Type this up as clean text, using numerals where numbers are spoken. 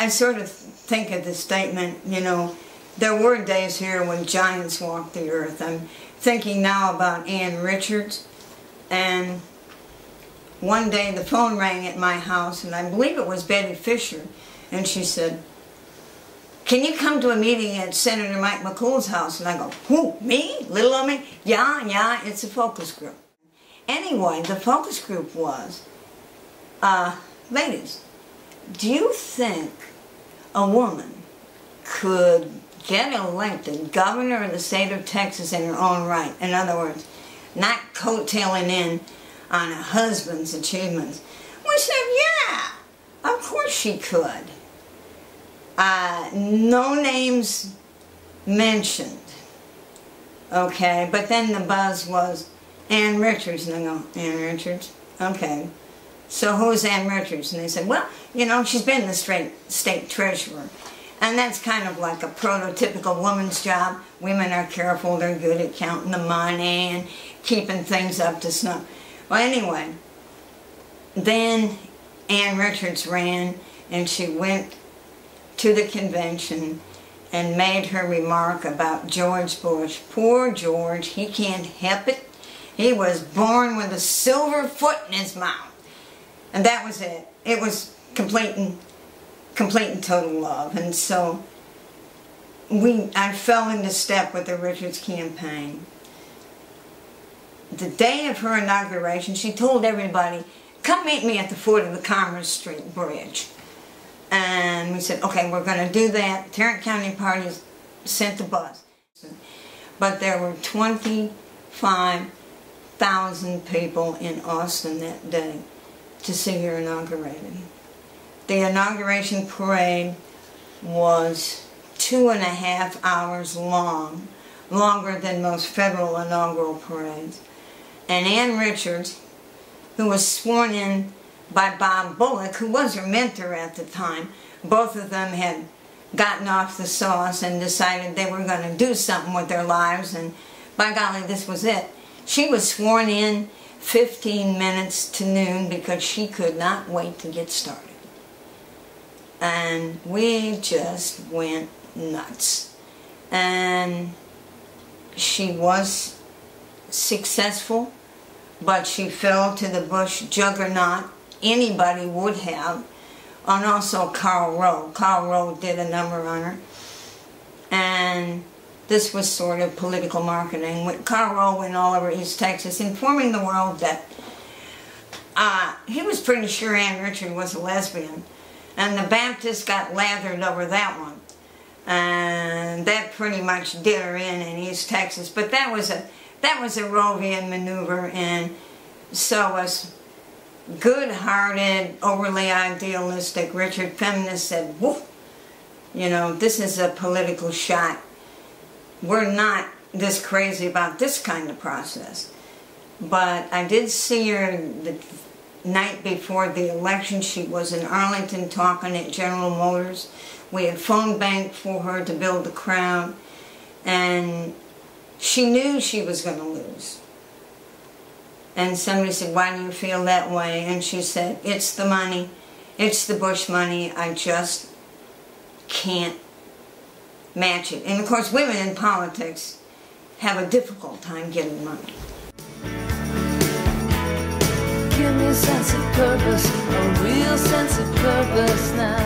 I sort of think of the statement, you know, there were days here when giants walked the earth. I'm thinking now about Ann Richards, and one day the phone rang at my house, and I believe it was Betty Fisher, and she said, "Can you come to a meeting at Senator Mike McCool's house?" And I go, "Who, me? Little old me?" Yeah, it's a focus group. Anyway, the focus group was, ladies, do you think a woman could get elected governor of the state of Texas in her own right? In other words, not coattailing in on a husband's achievements. We said, yeah, of course she could. No names mentioned, okay? But then the buzz was Ann Richards, and I go, Ann Richards? Okay. So who's Ann Richards? And they said, well, you know, she's been the state treasurer. And that's kind of like a prototypical woman's job. Women are careful, they're good at counting the money and keeping things up to snuff. Well, anyway, then Ann Richards ran, and she went to the convention and made her remark about George Bush. Poor George, he can't help it. He was born with a silver foot in his mouth. And that was it. It was complete and total love. And so I fell into step with the Richards campaign. The day of her inauguration, she told everybody, come meet me at the foot of the Commerce Street Bridge. And we said, okay, we're going to do that. Tarrant County parties sent the bus. But there were 25,000 people in Austin that day to see her inaugurated. The inauguration parade was 2.5 hours long, longer than most federal inaugural parades. And Ann Richards, who was sworn in by Bob Bullock, who was her mentor at the time, both of them had gotten off the sauce and decided they were going to do something with their lives, and by golly, this was it. She was sworn in 15 minutes to noon because she could not wait to get started. And we just went nuts. And she was successful, but she fell to the Bush juggernaut. Anybody would have. And also Karl Rove. Karl Rove did a number on her. And this was sort of political marketing. Karl Rove went all over East Texas informing the world that he was pretty sure Ann Richards was a lesbian. And the Baptists got lathered over that one. And that pretty much did her in East Texas. But that was a Rovian maneuver, and so was good-hearted, overly idealistic Richard feminists said, woof, you know, this is a political shot. We're not this crazy about this kind of process. But I did see her the night before the election. She was in Arlington talking at General Motors. We had phone banked for her to build the crowd, and she knew she was going to lose. And somebody said, why do you feel that way? And she said, it's the money. It's the Bush money. I just can't match it. And of course, women in politics have a difficult time getting money. Give me a sense of purpose, a real sense of purpose now.